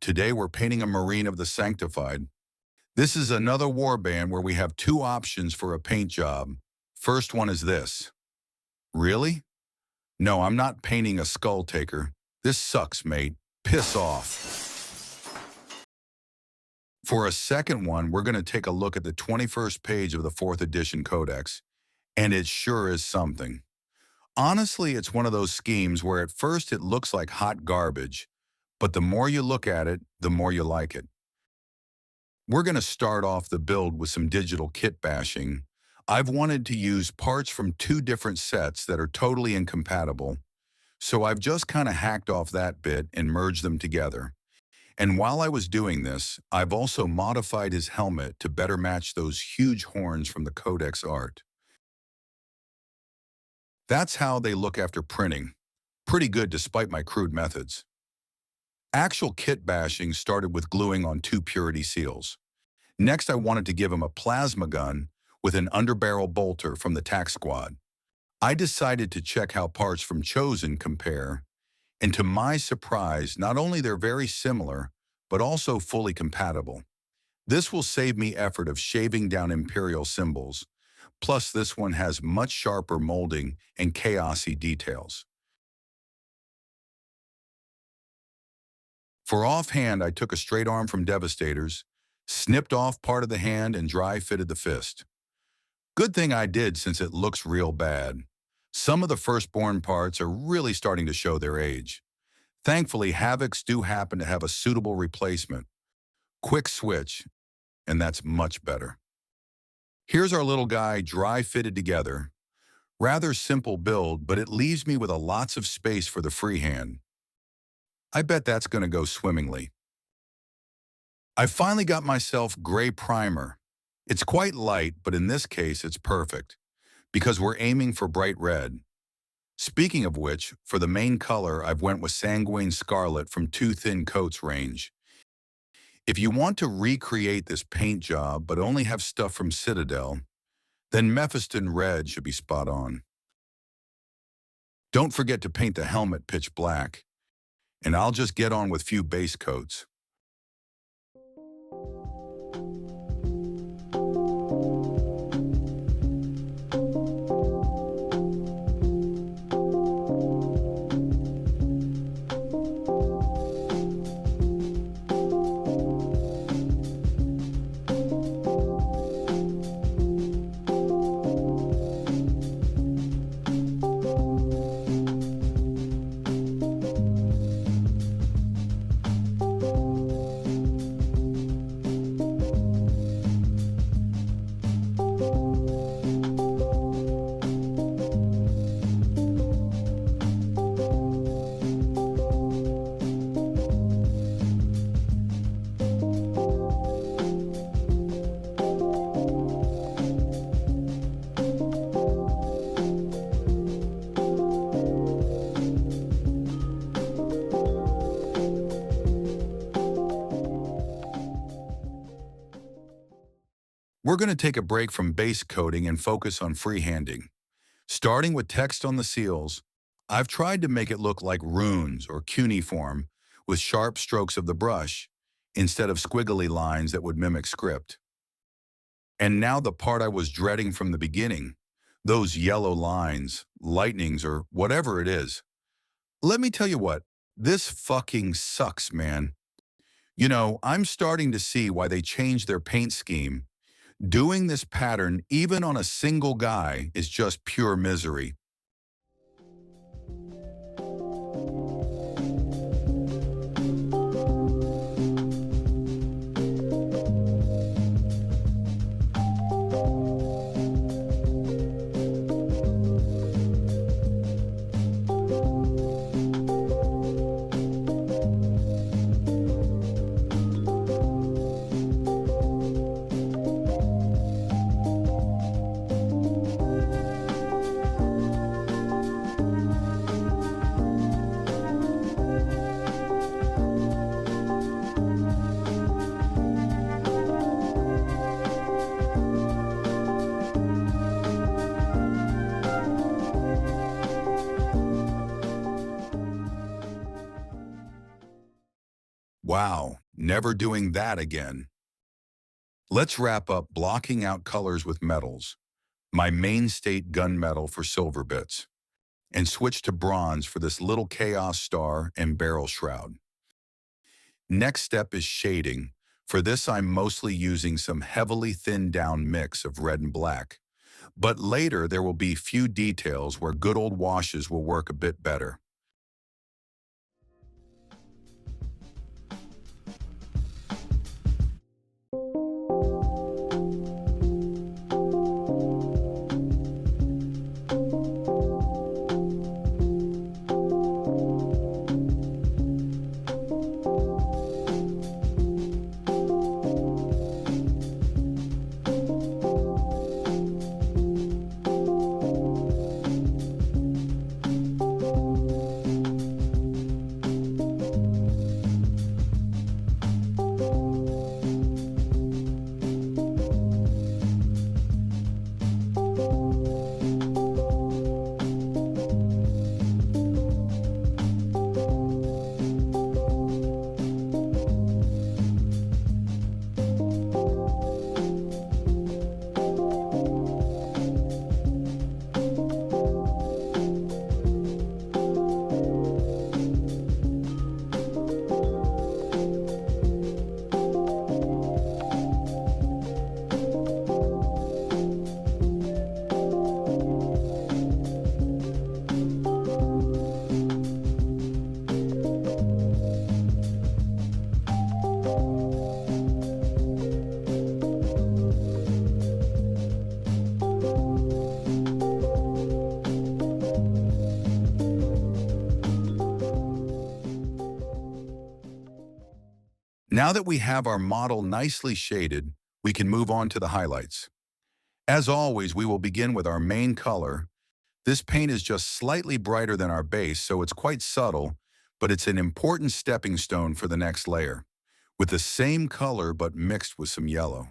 Today we're painting a Marine of the Sanctified. This is another warband where we have two options for a paint job. First one is this. Really? No, I'm not painting a skull taker. This sucks, mate. Piss off. For a second one, we're going to take a look at the 21st page of the 4th edition Codex, and it sure is something. Honestly, it's one of those schemes where at first it looks like hot garbage, but the more you look at it, the more you like it. We're going to start off the build with some digital kit bashing. I've wanted to use parts from two different sets that are totally incompatible, so I've just kind of hacked off that bit and merged them together. And while I was doing this, I've also modified his helmet to better match those huge horns from the Codex art. That's how they look after printing. Pretty good despite my crude methods. Actual kit bashing started with gluing on two purity seals. Next, I wanted to give him a plasma gun with an underbarrel bolter from the tac squad. I decided to check how parts from Chosen compare, and to my surprise, not only they're very similar, but also fully compatible. This will save me effort of shaving down Imperial symbols, plus this one has much sharper molding and chaosy details. For offhand, I took a straight arm from Devastators, snipped off part of the hand and dry fitted the fist. Good thing I did since it looks real bad. Some of the firstborn parts are really starting to show their age. Thankfully, Havocs do happen to have a suitable replacement. Quick switch, and that's much better. Here's our little guy dry fitted together. Rather simple build, but it leaves me with lots of space for the freehand. I bet that's going to go swimmingly. I finally got myself gray primer. It's quite light, but in this case it's perfect, because we're aiming for bright red. Speaking of which, for the main color, I've went with Sanguine Scarlet from Two Thin Coats range. If you want to recreate this paint job but only have stuff from Citadel, then Mephiston Red should be spot on. Don't forget to paint the helmet pitch black, and I'll just get on with few base coats. We're going to take a break from base coating and focus on freehanding. Starting with text on the seals, I've tried to make it look like runes or cuneiform with sharp strokes of the brush instead of squiggly lines that would mimic script. And now the part I was dreading from the beginning, those yellow lines, lightnings, or whatever it is. Let me tell you what, this fucking sucks, man. You know, I'm starting to see why they changed their paint scheme. Doing this pattern, even on a single guy, is just pure misery. Wow, never doing that again. Let's wrap up blocking out colors with metals, my main state gunmetal for silver bits, and switch to bronze for this little chaos star and barrel shroud. Next step is shading. For this, I'm mostly using some heavily thinned down mix of red and black. But later, there will be few details where good old washes will work a bit better. Now that we have our model nicely shaded, we can move on to the highlights. As always, we will begin with our main color. This paint is just slightly brighter than our base, so it's quite subtle, but it's an important stepping stone for the next layer, with the same color but mixed with some yellow.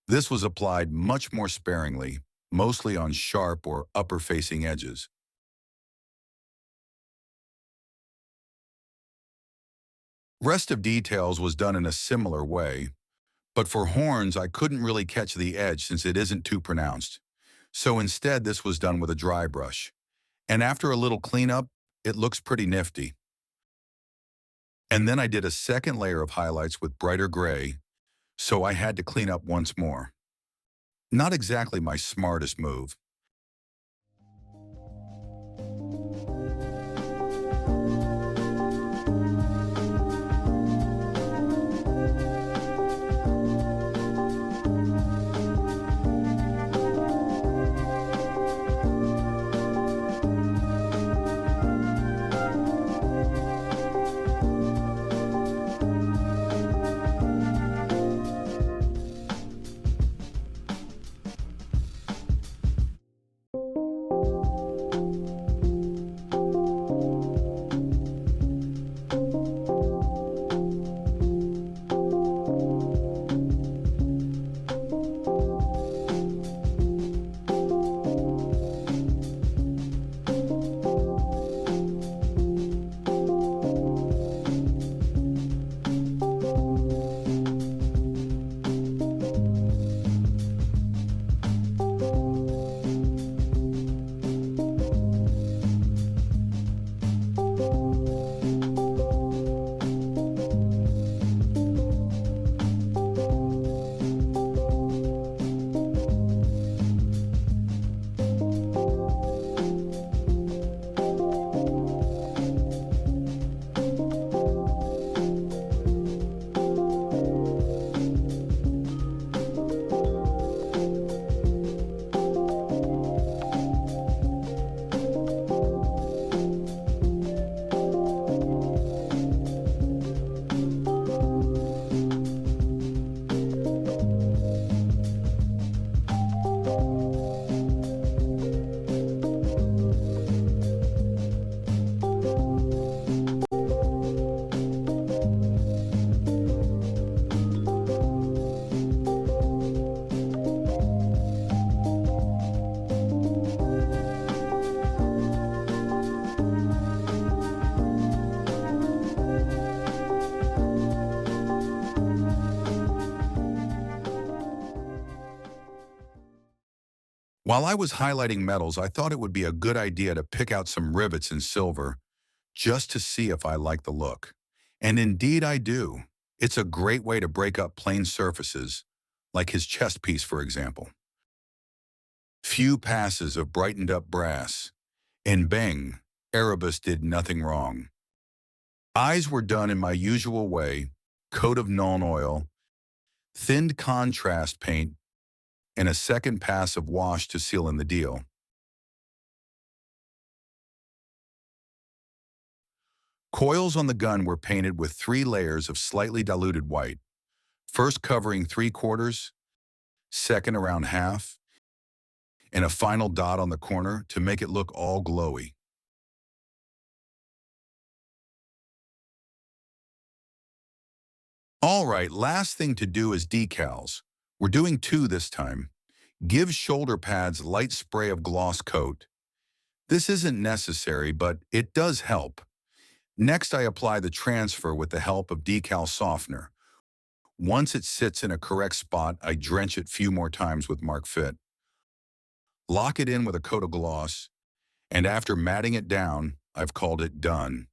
This was applied much more sparingly, mostly on sharp or upper-facing edges. Rest of details was done in a similar way, but for horns I couldn't really catch the edge since it isn't too pronounced. So instead this was done with a dry brush. And after a little cleanup, it looks pretty nifty. And then I did a second layer of highlights with brighter gray, so I had to clean up once more. Not exactly my smartest move. While I was highlighting metals, I thought it would be a good idea to pick out some rivets in silver just to see if I like the look. And indeed I do. It's a great way to break up plain surfaces, like his chest piece, for example. Few passes of brightened up brass, and bang, Erebus did nothing wrong. Eyes were done in my usual way, coat of Nuln oil, thinned contrast paint, and a second pass of wash to seal in the deal. Coils on the gun were painted with 3 layers of slightly diluted white, first covering 3/4, second around half, and a final dot on the corner to make it look all glowy. All right, last thing to do is decals. We're doing 2 this time. Give shoulder pads light spray of gloss coat. This isn't necessary, but it does help. Next, I apply the transfer with the help of decal softener. Once it sits in a correct spot, I drench it few more times with Mark Fit. Lock it in with a coat of gloss, and after matting it down, I've called it done.